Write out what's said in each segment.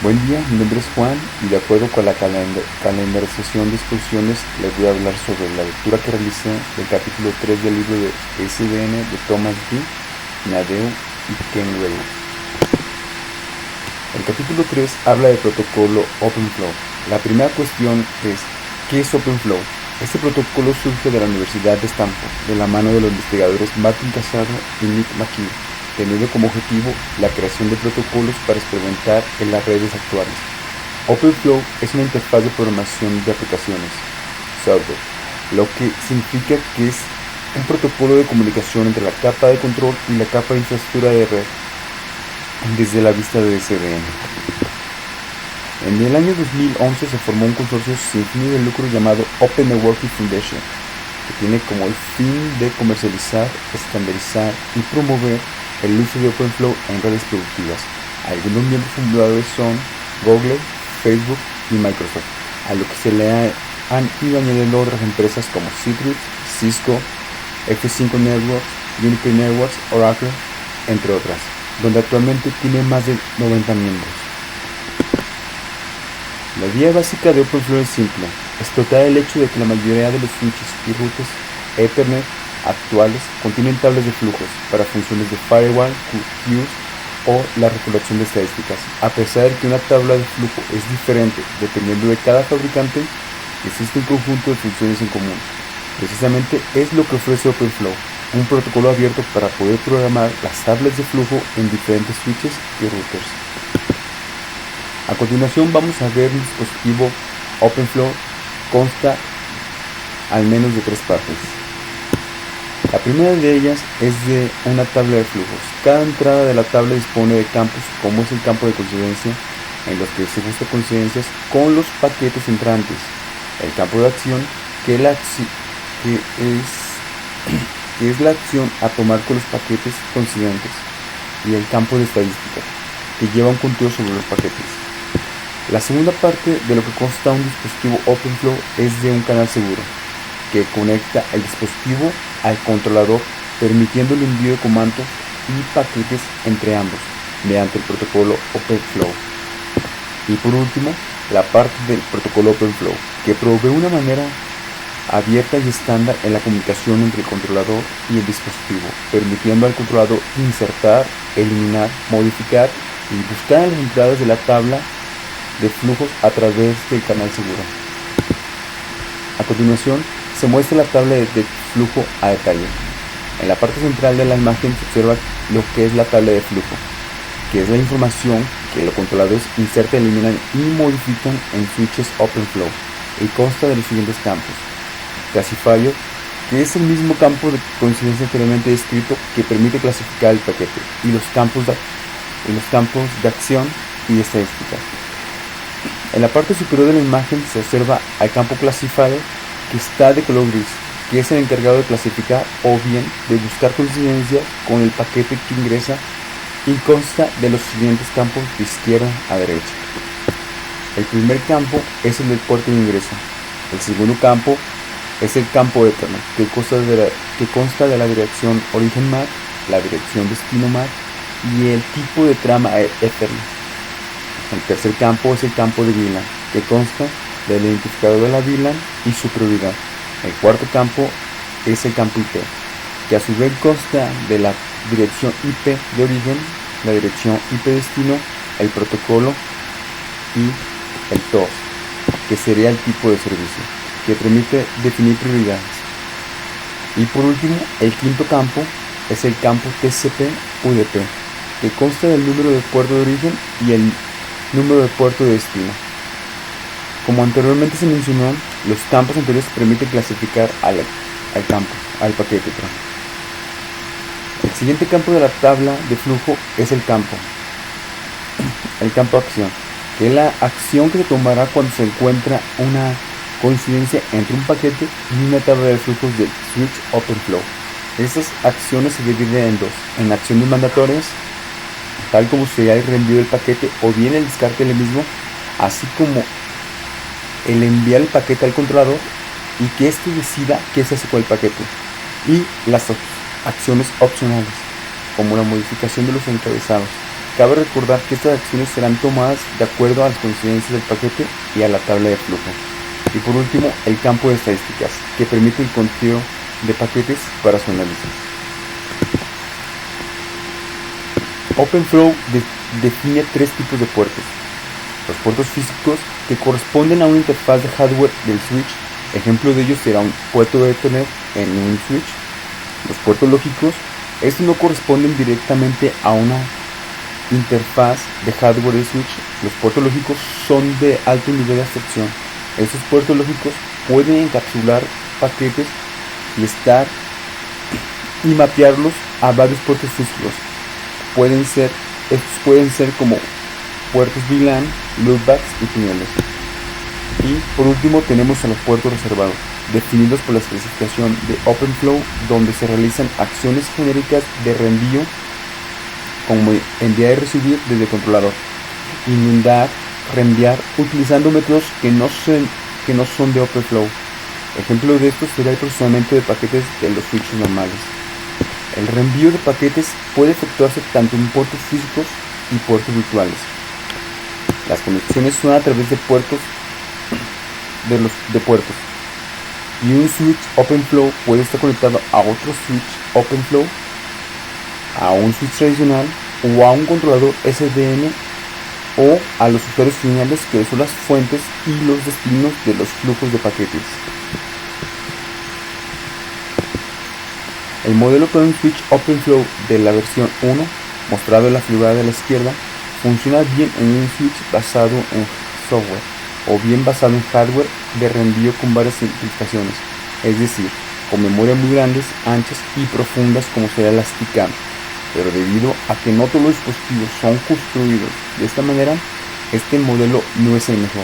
Buen día, mi nombre es Juan y de acuerdo con la calendarización de exposiciones les voy a hablar sobre la lectura que realicé del capítulo 3 del libro de SDN de Thomas D. Nadeau y Ken Wilber. El capítulo 3 habla del protocolo OpenFlow. La primera cuestión es, ¿qué es OpenFlow? Este protocolo surge de la Universidad de Stanford, de la mano de los investigadores Martin Casado y Nick McKee, teniendo como objetivo la creación de protocolos para experimentar en las redes actuales. OpenFlow es una interfaz de programación de aplicaciones, software, lo que significa que es un protocolo de comunicación entre la capa de control y la capa de infraestructura de red desde la vista de SDN. En el año 2011 se formó un consorcio sin fin de lucro llamado Open Networking Foundation, que tiene como el fin de comercializar, estandarizar y promover el uso de OpenFlow en redes productivas. Algunos miembros fundadores son Google, Facebook y Microsoft, a lo que se le han ido añadiendo otras empresas como Citrix, Cisco, F5 Networks, Unity Networks, Oracle, entre otras, donde actualmente tiene más de 90 miembros. La idea básica de OpenFlow es simple: explotar el hecho de que la mayoría de los switches y routers Ethernet actuales contienen tablas de flujos para funciones de firewall, queues o la recolección de estadísticas. A pesar de que una tabla de flujo es diferente dependiendo de cada fabricante, existe un conjunto de funciones en común. Precisamente es lo que ofrece OpenFlow, un protocolo abierto para poder programar las tablas de flujo en diferentes switches y routers. A continuación vamos a ver un dispositivo OpenFlow. Consta al menos de 3 partes. La primera de ellas es de una tabla de flujos. Cada entrada de la tabla dispone de campos, como es el campo de coincidencia, en los que se busca coincidencias con los paquetes entrantes, el campo de acción, que es la acción a tomar con los paquetes coincidentes, y el campo de estadística, que lleva un conteo sobre los paquetes. La segunda parte de lo que consta un dispositivo OpenFlow es de un canal seguro, que conecta el dispositivo al controlador, permitiendo el envío de comandos y paquetes entre ambos, mediante el protocolo OpenFlow. Y por último, la parte del protocolo OpenFlow, que provee una manera abierta y estándar en la comunicación entre el controlador y el dispositivo, permitiendo al controlador insertar, eliminar, modificar y buscar las entradas de la tabla de flujos a través del canal seguro. A continuación, se muestra la tabla de flujo a detalle. En la parte central de la imagen se observa lo que es la tabla de flujo, que es la información que los controladores insertan, eliminan y modifican en switches OpenFlow, y consta de los siguientes campos: classifier, que es el mismo campo de coincidencia anteriormente descrito, que permite clasificar el paquete, y los campos de acción y de estadística. En la parte superior de la imagen se observa al campo classifier, que está de color gris, que es el encargado de clasificar o bien de buscar coincidencia con el paquete que ingresa, y consta de los siguientes campos de izquierda a derecha. El primer campo es el del puerto de ingreso. El segundo campo es el campo Ethernet, que consta de la dirección origen MAC, la dirección destino MAC y el tipo de trama Ethernet. El tercer campo es el campo de VLAN, que consta del identificador de la VLAN y su prioridad. El cuarto campo es el campo IP, que a su vez consta de la dirección IP de origen, la dirección IP destino, el protocolo y el TOS, que sería el tipo de servicio, que permite definir prioridades. Y por último, el quinto campo es el campo TCP/UDP, que consta del número de puerto de origen y el número de puerto de destino. Como anteriormente se mencionó, los campos anteriores permiten clasificar al paquete. El siguiente campo de la tabla de flujo es el campo acción, que es la acción que se tomará cuando se encuentra una coincidencia entre un paquete y una tabla de flujos del switch OpenFlow. Estas acciones se dividen en dos: en acciones mandatorias, tal como sería el reenvío del paquete o bien el descarte del mismo, así como el enviar el paquete al controlador y que éste decida qué se hace con el paquete, y las acciones opcionales, como la modificación de los encabezados, Cabe recordar que estas acciones serán tomadas de acuerdo a las coincidencias del paquete y a la tabla de flujo. Y por último, el campo de estadísticas, que permite el conteo de paquetes para su análisis. OpenFlow define tres tipos de puertos. Los puertos físicos, que corresponden a una interfaz de hardware del switch. Ejemplo de ellos será un puerto de Ethernet en un switch. Los puertos lógicos, estos no corresponden directamente a una interfaz de hardware del switch. Los puertos lógicos son de alto nivel de abstracción. Estos puertos lógicos pueden encapsular paquetes y mapearlos a varios puertos físicos. Estos pueden ser como puertos VLAN, loopbacks y túneles. Y por último tenemos a los puertos reservados, definidos por la especificación de OpenFlow, donde se realizan acciones genéricas de reenvío, como enviar y recibir desde el controlador, inundar, reenviar, utilizando métodos que no son de OpenFlow. Ejemplo de esto será el procesamiento de paquetes de los switches normales. El reenvío de paquetes puede efectuarse tanto en puertos físicos y puertos virtuales. Las conexiones son a través de puertos. Y un switch OpenFlow puede estar conectado a otro switch OpenFlow, a un switch tradicional o a un controlador SDN o a los usuarios finales, que son las fuentes y los destinos de los flujos de paquetes. El modelo con un switch OpenFlow de la versión 1, mostrado en la figura de la izquierda, funciona bien en un switch basado en software o bien basado en hardware de reenvío con varias simplificaciones, es decir, con memorias muy grandes, anchas y profundas como será la STICAM. Pero debido a que no todos los dispositivos son construidos de esta manera, este modelo no es el mejor.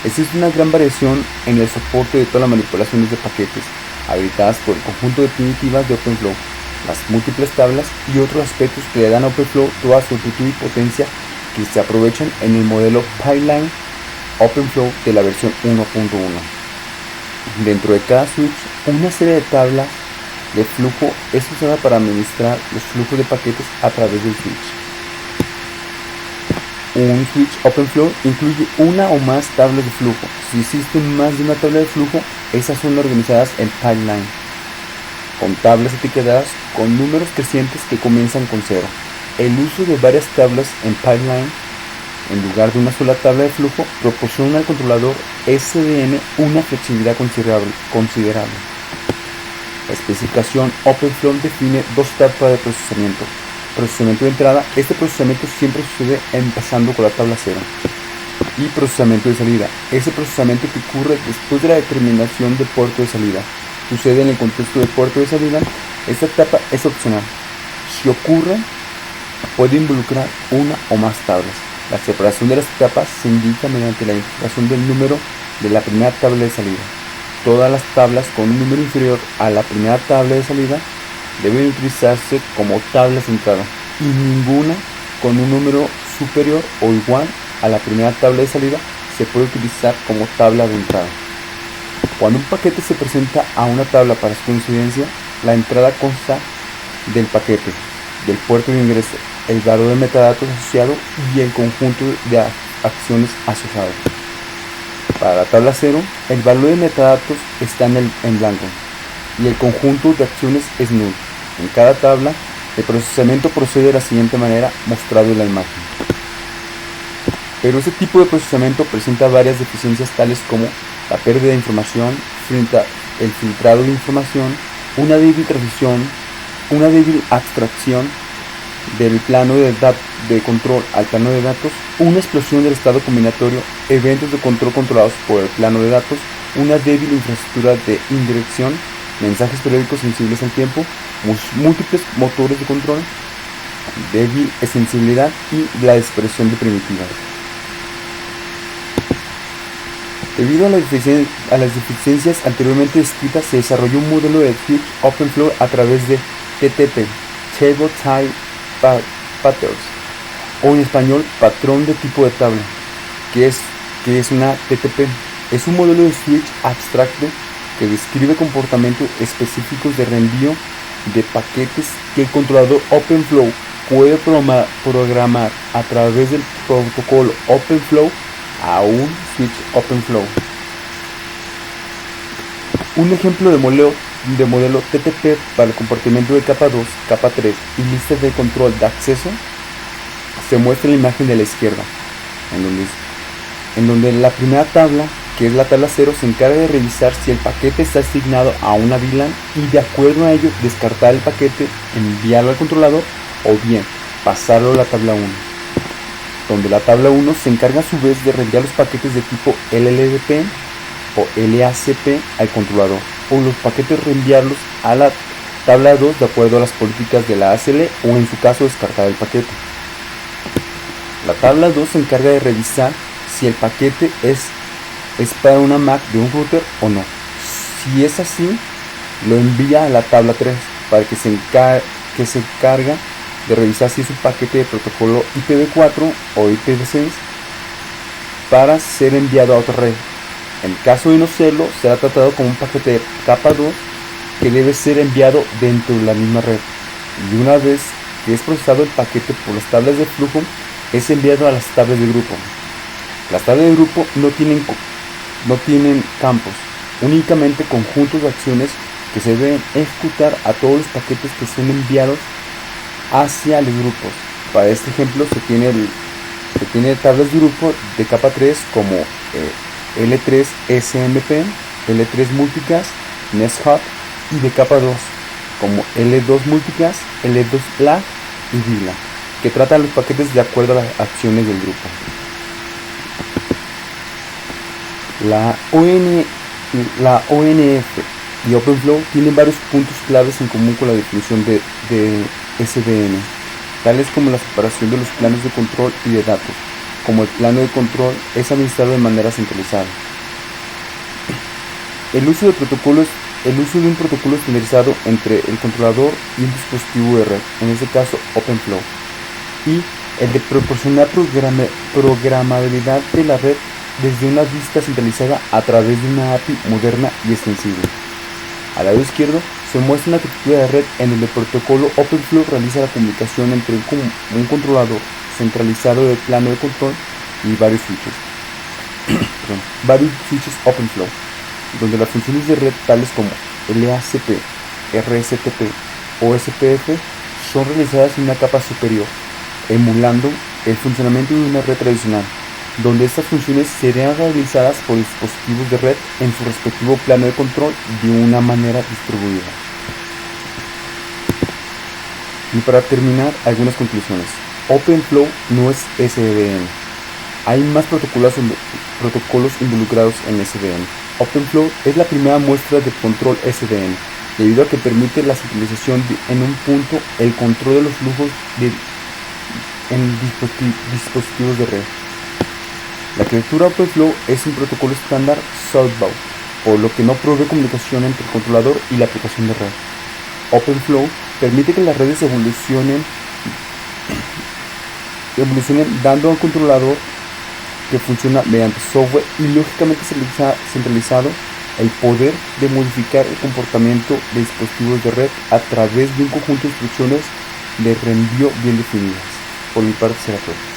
Existe una gran variación en el soporte de todas las manipulaciones de paquetes habilitadas por el conjunto de primitivas de OpenFlow, las múltiples tablas y otros aspectos que le dan a OpenFlow toda su amplitud y potencia, que se aprovechan en el modelo Pipeline OpenFlow de la versión 1.1. Dentro de cada switch, una serie de tablas de flujo es usada para administrar los flujos de paquetes a través del switch. Un switch OpenFlow incluye una o más tablas de flujo. Si existen más de una tabla de flujo, esas son organizadas en pipeline, con tablas etiquetadas con números crecientes que comienzan con 0. El uso de varias tablas en pipeline en lugar de una sola tabla de flujo proporciona al controlador SDN una flexibilidad considerable. La especificación OpenFlow define dos etapas de procesamiento. Procesamiento de entrada, este procesamiento siempre sucede empezando con la tabla 0. Y procesamiento de salida, ese procesamiento que ocurre después de la determinación del puerto de salida. Sucede en el contexto del puerto de salida. Esta etapa es opcional. Si ocurre, puede involucrar una o más tablas. La separación de las etapas se indica mediante la identificación del número de la primera tabla de salida. Todas las tablas con un número inferior a la primera tabla de salida deben utilizarse como tablas de entrada y ninguna con un número superior o igual a la primera tabla de salida se puede utilizar como tabla de entrada. Cuando un paquete se presenta a una tabla para su coincidencia, la entrada consta del paquete, del puerto de ingreso, el valor de metadatos asociado y el conjunto de acciones asociadas. Para la tabla 0, el valor de metadatos está en blanco y el conjunto de acciones es nulo. En cada tabla, el procesamiento procede de la siguiente manera, mostrado en la imagen. Pero este tipo de procesamiento presenta varias deficiencias, tales como la pérdida de información, el filtrado de información, una débil transición, una débil abstracción del plano de control al plano de datos, una explosión del estado combinatorio, eventos de control controlados por el plano de datos, una débil infraestructura de indirección, mensajes periódicos sensibles al tiempo, múltiples motores de control, débil sensibilidad y la dispersión de primitivas. Debido a las deficiencias anteriormente descritas, se desarrolló un modelo de switch OpenFlow a través de TTP, Table Type Patterns, o en español, patrón de tipo de tabla, que es una TTP. Es un modelo de switch abstracto que describe comportamientos específicos de reenvío de paquetes que el controlador OpenFlow puede programar a través del protocolo OpenFlow a un switch OpenFlow. Un ejemplo de modelo TTP para el compartimento de capa 2, capa 3 y listas de control de acceso se muestra en la imagen de la izquierda, en donde la primera tabla, que es la tabla 0, se encarga de revisar si el paquete está asignado a una VLAN y de acuerdo a ello descartar el paquete, enviarlo al controlador o bien pasarlo a la tabla 1, donde la tabla 1 se encarga a su vez de reenviar los paquetes de tipo LLDP o LACP al controlador, o los paquetes reenviarlos a la tabla 2 de acuerdo a las políticas de la ACL o en su caso descartar el paquete. La tabla 2 se encarga de revisar si el paquete es para una MAC de un router o no. Si es así, lo envía a la tabla 3 para que se encarga de revisar si es un paquete de protocolo IPv4 o IPv6 para ser enviado a otra red. En caso de no serlo, será tratado como un paquete de capa 2 que debe ser enviado dentro de la misma red. Y una vez que es procesado el paquete por las tablas de flujo, es enviado a las tablas de grupo. Las tablas de grupo no tienen campos, únicamente conjuntos de acciones que se deben ejecutar a todos los paquetes que son enviados hacia los grupos. Para este ejemplo se tiene tablas de grupo de capa 3 como L3 SMP, L3 Multicast, NestHub, y de capa 2 como L2 Multicast, L2 LAG y VLAN, que tratan los paquetes de acuerdo a las acciones del grupo. La ONF y OpenFlow tienen varios puntos claves en común con la definición de SDN, tales como la separación de los planos de control y de datos, como el plano de control es administrado de manera centralizada. El uso de un protocolo estandarizado entre el controlador y un dispositivo de red, en este caso OpenFlow, y el de proporcionar programabilidad de la red desde una vista centralizada a través de una API moderna y extensible. Al lado izquierdo se muestra una arquitectura de red en donde el protocolo OpenFlow realiza la comunicación entre un controlador centralizado del plano de control y varios switches OpenFlow, donde las funciones de red tales como LACP, RSTP o SPF son realizadas en una capa superior, emulando el funcionamiento de una red tradicional, donde estas funciones serían realizadas por dispositivos de red en su respectivo plano de control de una manera distribuida. Y para terminar, algunas conclusiones. OpenFlow no es SDN. Hay más protocolos involucrados en SDN. OpenFlow es la primera muestra de control SDN, debido a que permite la centralización en un punto el control de los flujos en dispositivos de red. La arquitectura OpenFlow es un protocolo estándar Southbound, por lo que no provee comunicación entre el controlador y la aplicación de red. OpenFlow permite que las redes evolucionen dando a un controlador que funciona mediante software y lógicamente centralizado el poder de modificar el comportamiento de dispositivos de red a través de un conjunto de instrucciones de reenvío bien definidas. Por mi parte será todo.